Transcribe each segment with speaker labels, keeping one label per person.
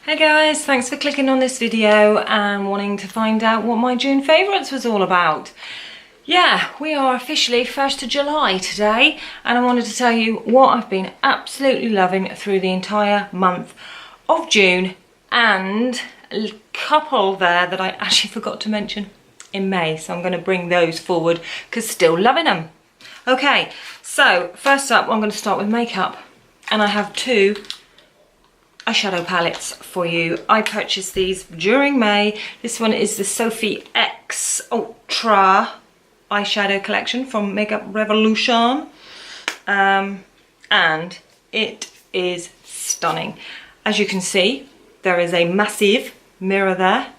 Speaker 1: Hey guys, thanks for clicking on this video and wanting to find out what my June favourites was all about. Yeah, we are officially 1st of July today, and I wanted to tell you what I've been absolutely loving through the entire month of June, and a couple there that I actually forgot to mention in May, so I'm going to bring those forward because still loving them. Okay, so first up I'm going to start with makeup, and I have two eyeshadow palettes for you. I purchased these during May. This one is the Sophx Ultra eyeshadow collection from Makeup Revolution, and it is stunning. As you can see, there is a massive mirror there,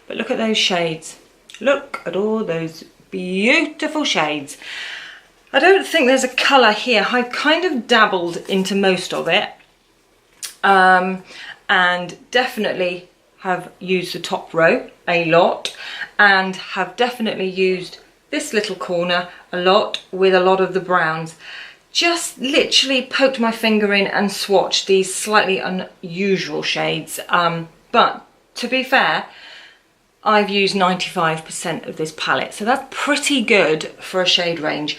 Speaker 1: but look at those shades. Look at all those beautiful shades. I don't think there's a colour here. I've kind of dabbled into most of it, and definitely have used the top row a lot, and have definitely used this little corner a lot with a lot of the browns. Just literally poked my finger in and swatched these slightly unusual shades, but to be fair, I've used 95% of this palette, so that's pretty good for a shade range.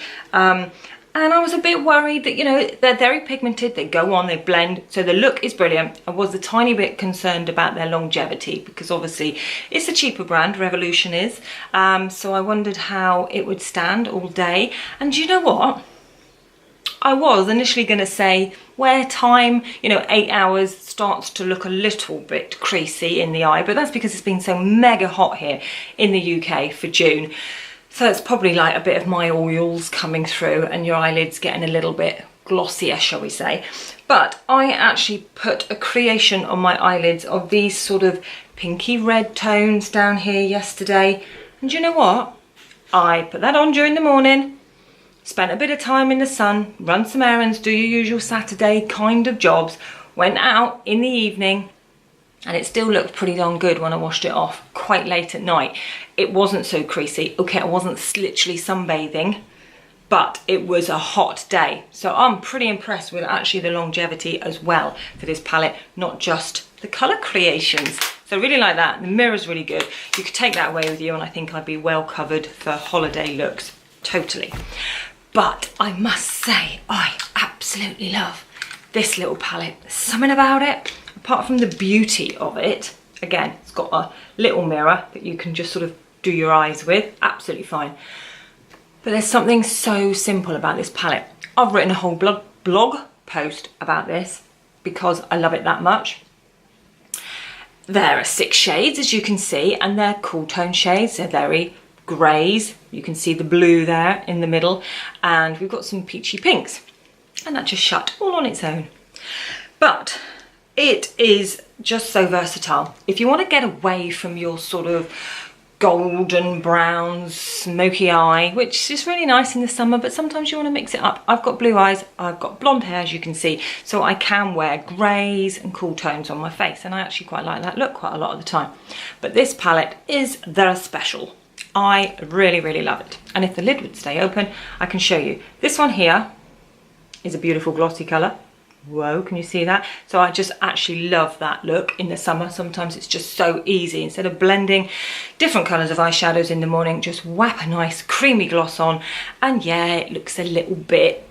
Speaker 1: And I was a bit worried that, you know, they're very pigmented, they go on, they blend, so the look is brilliant. I was a tiny bit concerned about their longevity because obviously it's a cheaper brand, Revolution is, so I wondered how it would stand all day. And you know what? I was initially going to say wear time, you know, 8 hours starts to look a little bit creasy in the eye, but that's because it's been so mega hot here in the UK for June. So it's probably like a bit of my oils coming through and your eyelids getting a little bit glossier, shall we say. But I actually put a creation on my eyelids of these sort of pinky red tones down here yesterday. And you know what? I put that on during the morning, spent a bit of time in the sun, run some errands, do your usual Saturday kind of jobs, went out in the evening, and it still looked pretty darn good when I washed it off quite late at night. It wasn't so creasy. Okay, I wasn't literally sunbathing, but it was a hot day. So I'm pretty impressed with actually the longevity as well for this palette, not just the colour creations. So I really like that. The mirror's really good. You could take that away with you and I think I'd be well covered for holiday looks, totally. But I must say, I absolutely love this little palette. There's something about it. Apart from the beauty of it, again, it's got a little mirror that you can just sort of do your eyes with, absolutely fine. But there's something so simple about this palette. I've written a whole blog post about this because I love it that much. There are 6 shades, as you can see, and they're cool tone shades. They're very greys. You can see the blue there in the middle, and we've got some peachy pinks, and that just shut all on its own. But it is just so versatile. If you want to get away from your sort of golden brown smoky eye, which is really nice in the summer, but sometimes you want to mix it up. I've got blue eyes, I've got blonde hair, as you can see, so I can wear greys and cool tones on my face, and I actually quite like that look quite a lot of the time. But this palette is very special. I really, really love it. And if the lid would stay open, I can show you. This one here is a beautiful glossy colour. Whoa, can you see that? So I just actually love that look in the summer. Sometimes it's just so easy. Instead of blending different colours of eyeshadows in the morning, just whap a nice creamy gloss on. And yeah, it looks a little bit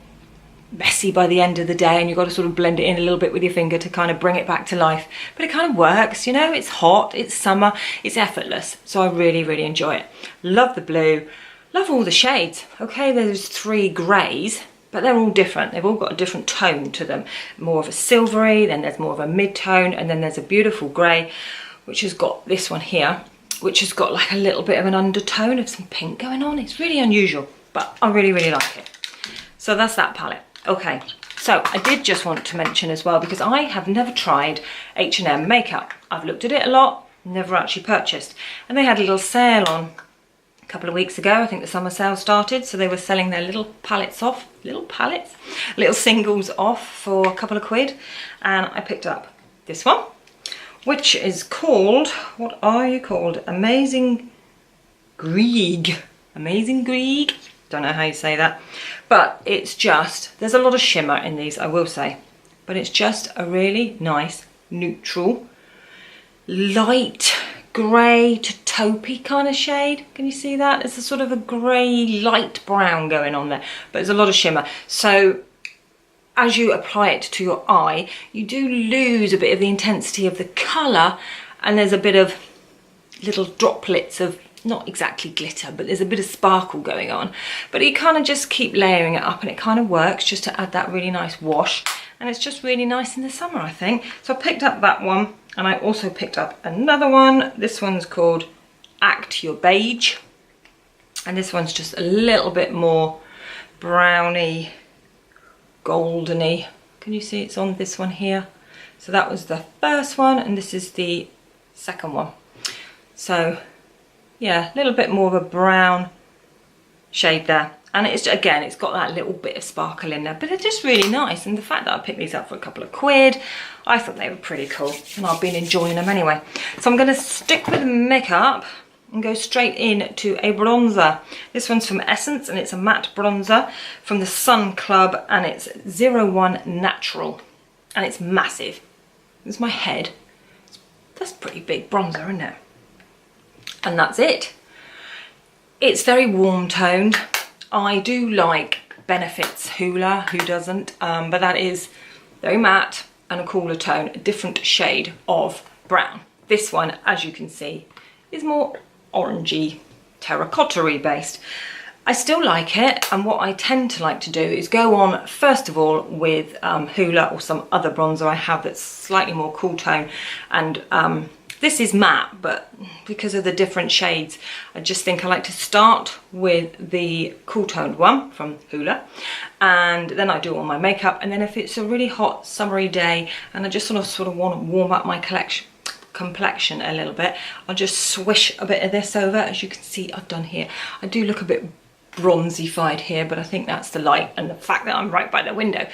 Speaker 1: messy by the end of the day, and you've got to sort of blend it in a little bit with your finger to kind of bring it back to life. But it kind of works, you know, it's hot, it's summer, it's effortless. So I really, really enjoy it. Love the blue, love all the shades. Okay, there's 3 greys, but they're all different. They've all got a different tone to them. More of a silvery, then there's more of a mid-tone, and then there's a beautiful grey, which has got this one here, which has got like a little bit of an undertone of some pink going on. It's really unusual, but I really, really like it. So that's that palette. Okay, so I did just want to mention as well, because I have never tried H&M makeup. I've looked at it a lot, never actually purchased. And they had a little sale on a couple of weeks ago. I think the summer sale started, so they were selling their little palettes off, little singles off for a couple of quid. And I picked up this one, which is called, what are you called? Amazing Greige. Amazing Greige. Don't know how you say that, but it's just, there's a lot of shimmer in these, I will say, but it's just a really nice neutral light grey to taupey kind of shade. Can you see that? There's a sort of a grey light brown going on there, but there's a lot of shimmer. So as you apply it to your eye, you do lose a bit of the intensity of the colour, and there's a bit of little droplets of, not exactly glitter, but there's a bit of sparkle going on. But you kind of just keep layering it up, and it kind of works just to add that really nice wash. And it's just really nice in the summer, I think. So I picked up that one, and I also picked up another one. This one's called Act Your Biege. And this one's just a little bit more browny, goldeny. Can you see it's on this one here? So that was the first one, and this is the second one. So yeah, a little bit more of a brown shade there. And it's, again, it's got that little bit of sparkle in there, but they're just really nice. And the fact that I picked these up for a couple of quid, I thought they were pretty cool, and I've been enjoying them anyway. So I'm going to stick with makeup and go straight in to a bronzer. This one's from Essence, and it's a matte bronzer from the Sun Club, and it's 01 Natural, and it's massive. It's my head. That's pretty big bronzer, isn't it? And that's it. It's very warm toned. I do like Benefit's Hoola, who doesn't? But that is very matte and a cooler tone, a different shade of brown. This one, as you can see, is more orangey, terracotta-y based. I still like it, and what I tend to like to do is go on first of all with Hoola or some other bronzer I have that's slightly more cool tone, and this is matte, but because of the different shades, I just think I like to start with the cool toned one from Hoola, and then I do all my makeup. And then if it's a really hot summery day and I just sort of want to warm up my complexion a little bit, I'll just swish a bit of this over. As you can see, I've done here. I do look a bit bronzy-fied here, but I think that's the light and the fact that I'm right by the window.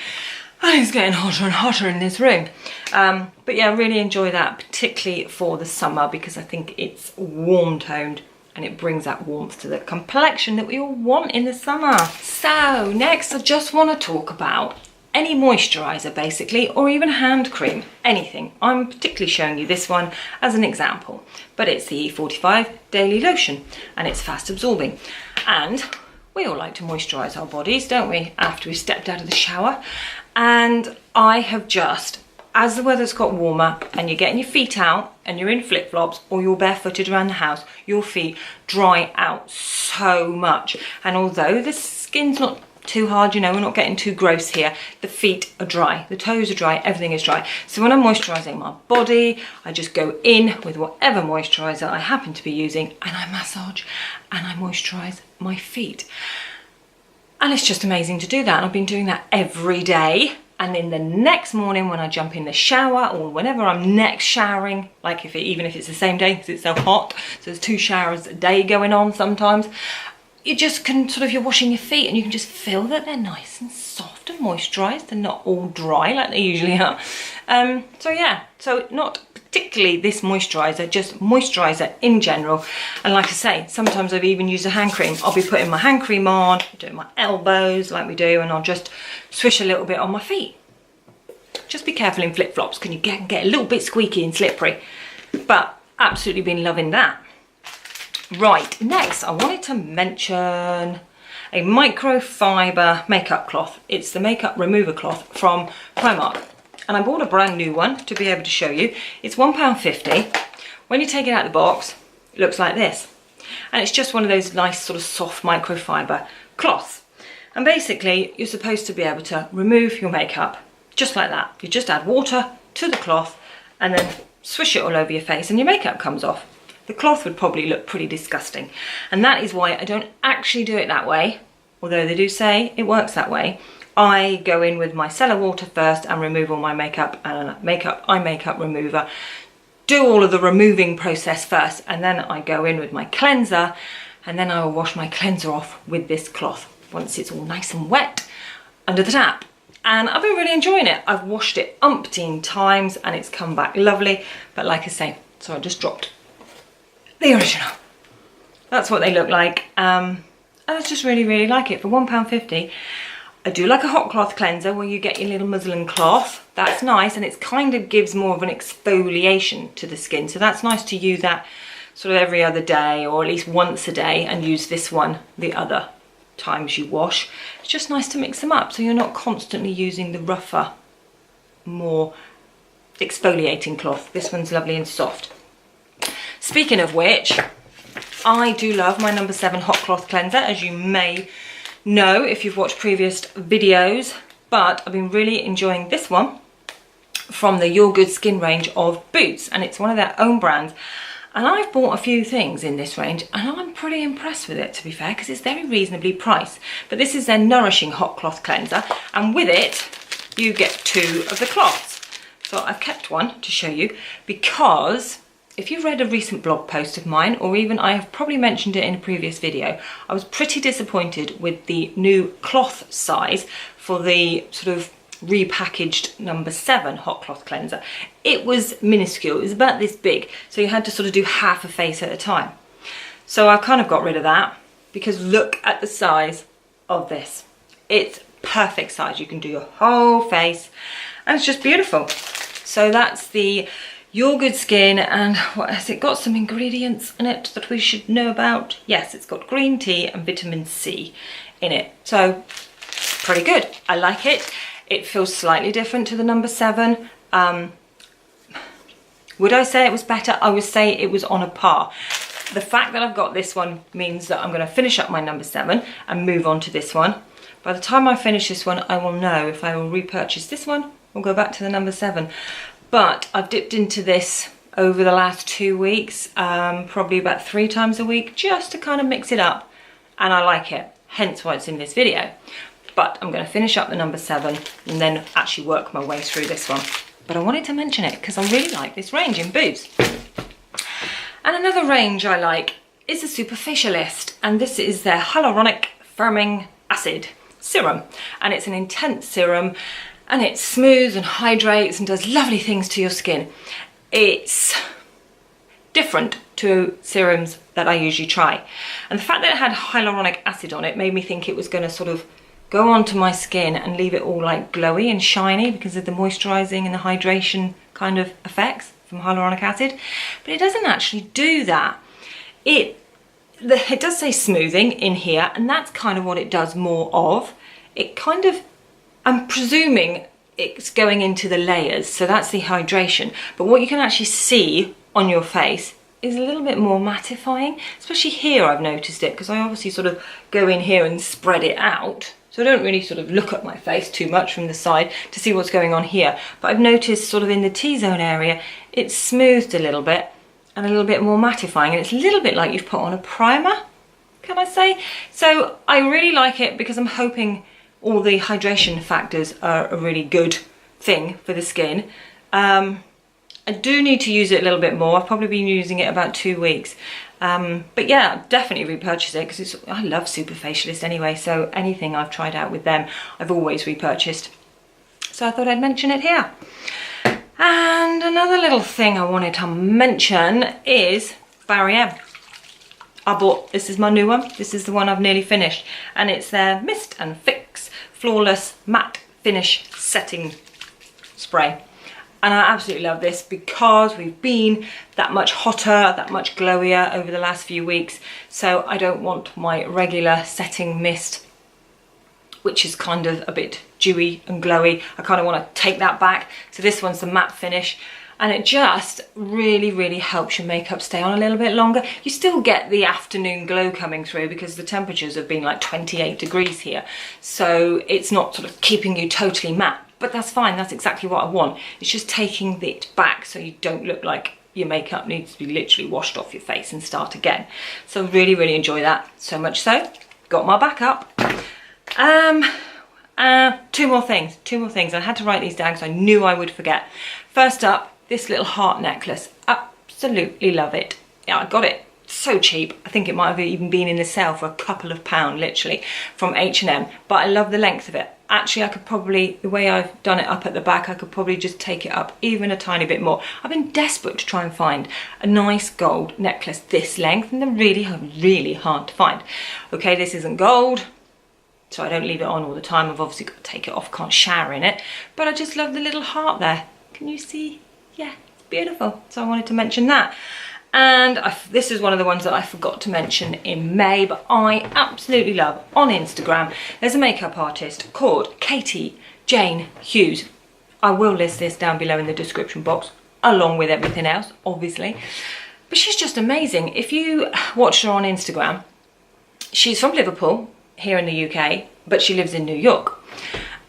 Speaker 1: And it's getting hotter and hotter in this room. But yeah, I really enjoy that, particularly for the summer, because I think it's warm toned and it brings that warmth to the complexion that we all want in the summer. So next, I just want to talk about any moisturiser basically, or even hand cream, anything. I'm particularly showing you this one as an example, but it's the E45 Daily Lotion, and it's fast absorbing. And we all like to moisturise our bodies, don't we, after we've stepped out of the shower. And I have just, as the weather's got warmer and you're getting your feet out and you're in flip-flops or you're barefooted around the house, your feet dry out so much. And although the skin's not too hard, you know, we're not getting too gross here, the feet are dry, the toes are dry, everything is dry. So when I'm moisturising my body, I just go in with whatever moisturiser I happen to be using, and I massage and I moisturise my feet. And it's just amazing to do that. And I've been doing that every day. And then the next morning when I jump in the shower, or whenever I'm next showering, like even if it's the same day because it's so hot, so there's 2 showers a day going on sometimes, you just can you're washing your feet and you can just feel that they're nice and soft and moisturised. They're not all dry like they usually are. So yeah, so not particularly this moisturiser, just moisturiser in general. And like I say, sometimes I've even used a hand cream. I'll be putting my hand cream on, doing my elbows like we do, and I'll just swish a little bit on my feet. Just be careful in flip-flops, because you get a little bit squeaky and slippery. But absolutely been loving that. Right, next I wanted to mention a microfiber makeup cloth. It's the makeup remover cloth from Primark. And I bought a brand new one to be able to show you. It's £1.50. When you take it out of the box, it looks like this. And it's just one of those nice sort of soft microfiber cloths. And basically, you're supposed to be able to remove your makeup just like that. You just add water to the cloth and then swish it all over your face and your makeup comes off. The cloth would probably look pretty disgusting. And that is why I don't actually do it that way, although they do say it works that way. I go in with my cellar water first and remove all my makeup, and eye makeup remover. Do all of the removing process first, and then I go in with my cleanser, and then I will wash my cleanser off with this cloth once it's all nice and wet under the tap. And I've been really enjoying it. I've washed it umpteen times and it's come back lovely. But like I say, so I just dropped the original. That's what they look like. And I just really, really like it. For £1.50, I do like a hot cloth cleanser where you get your little muslin cloth. That's nice, and it kind of gives more of an exfoliation to the skin. So that's nice to use that sort of every other day, or at least once a day, and use this one the other times you wash. It's just nice to mix them up so you're not constantly using the rougher, more exfoliating cloth. This one's lovely and soft. Speaking of which, I do love my number 7 hot cloth cleanser, as you may know if you've watched previous videos, but I've been really enjoying this one from the YourGoodSkin range of Boots, and it's one of their own brands. And I've bought a few things in this range and I'm pretty impressed with it, to be fair, because it's very reasonably priced. But this is their Nourishing hot cloth cleanser, and with it you get 2 of the cloths. So I've kept one to show you, because if you've read a recent blog post of mine, or even I have probably mentioned it in a previous video, I was pretty disappointed with the new cloth size for the sort of repackaged number 7 hot cloth cleanser. It was minuscule, it was about this big, so you had to sort of do half a face at a time. So I've kind of got rid of that, because look at the size of this. It's perfect size, you can do your whole face, and it's just beautiful. So that's the YourGoodSkin, and what has it got? Some ingredients in it that we should know about. Yes, it's got green tea and vitamin C in it, so pretty good. I like it. It feels slightly different to the number 7. Would I say it was better? I would say it was on a par. The fact that I've got this one means that I'm going to finish up my number 7 and move on to this one. By the time I finish this one, I will know if I will repurchase this one or go back to the number 7. But I've dipped into this over the last 2 weeks, probably about 3 times a week, just to kind of mix it up, and I like it, hence why it's in this video. But I'm going to finish up the number 7 and then actually work my way through this one. But I wanted to mention it because I really like this range in Boots. And another range I like is the Facialist, and this is their Hyaluronic Firming Acid Serum. And it's an intense serum, and it smooths and hydrates and does lovely things to your skin. It's different to serums that I usually try. And the fact that it had hyaluronic acid on it made me think it was going to sort of go onto my skin and leave it all like glowy and shiny because of the moisturising and the hydration kind of effects from hyaluronic acid. But it doesn't actually do that. It does say smoothing in here, and that's kind of what it does more of. It kind of, I'm presuming it's going into the layers, so that's the hydration. But what you can actually see on your face is a little bit more mattifying, especially here I've noticed it, because I obviously sort of go in here and spread it out. So I don't really sort of look at my face too much from the side to see what's going on here. But I've noticed sort of in the T-zone area, it's smoothed a little bit and a little bit more mattifying. And it's a little bit like you've put on a primer, can I say? So I really like it because I'm hoping all the hydration factors are a really good thing for the skin. I do need to use it a little bit more. I've probably been using it about 2 weeks. But yeah, definitely repurchase it because I love Facialist anyway, so anything I've tried out with them, I've always repurchased. So I thought I'd mention it here. And another little thing I wanted to mention is Barry. This is my new one. This is the one I've nearly finished, and it's their Mist and Fix Flawless Matte Finish Setting Spray. And I absolutely love this because we've been that much hotter, that much glowier over the last few weeks. So I don't want my regular setting mist, which is kind of a bit dewy and glowy. I kind of want to take that back. So this one's the matte finish. And it just really, really helps your makeup stay on a little bit longer. You still get the afternoon glow coming through because the temperatures have been like 28 degrees here. So it's not sort of keeping you totally matte. But that's fine, that's exactly what I want. It's just taking it back so you don't look like your makeup needs to be literally washed off your face and start again. So really, really enjoy that. So much so, got my backup. 2 more things. I had to write these down because I knew I would forget. First up, this little heart necklace. Absolutely love it. Yeah, I got it so cheap. I think it might have even been in the sale for a couple of pounds, literally, from H&M. But I love the length of it. Actually, I could probably, the way I've done it up at the back, I could probably just take it up even a tiny bit more. I've been desperate to try and find a nice gold necklace this length, and they're really, really hard to find. Okay, this isn't gold. so I don't leave it on all the time. I've obviously got to take it off, can't shower in it, but I just love the little heart there. Can you see? Yeah, it's beautiful. So I wanted to mention that. And this is one of the ones that I forgot to mention in May, but I absolutely love on Instagram. There's a makeup artist called Katie Jane Hughes. I will list this down below in the description box, along with everything else, obviously. But she's just amazing. If you watch her on Instagram, she's from Liverpool, here in the UK, but she lives in New York.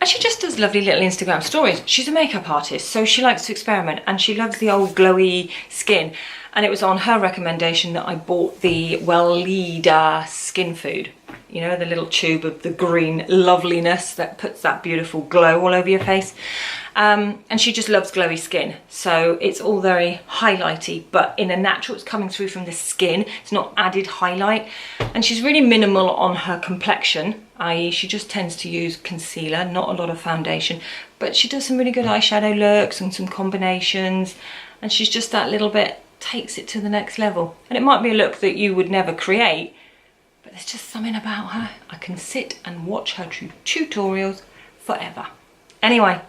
Speaker 1: And she just does lovely little Instagram stories. She's a makeup artist, so she likes to experiment, and she loves the old glowy skin. And it was on her recommendation that I bought the Weleda skin food. You know, the little tube of the green loveliness that puts that beautiful glow all over your face. And she just loves glowy skin. So it's all very highlighty, but in a natural, it's coming through from the skin. It's not added highlight. And she's really minimal on her complexion, i.e. she just tends to use concealer, not a lot of foundation. But she does some really good eyeshadow looks and some combinations. And she's just that little bit, takes it to the next level. And it might be a look that you would never create, but there's just something about her. I can sit and watch her tutorials forever. Anyway,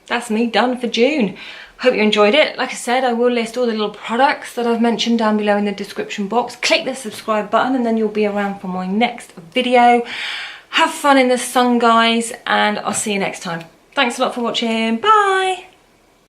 Speaker 1: that's me done for June. Hope you enjoyed it. Like I said, I will list all the little products that I've mentioned down below in the description box. Click the subscribe button and then you'll be around for my next video. Have fun in the sun, guys, and I'll see you next time. Thanks a lot for watching. Bye.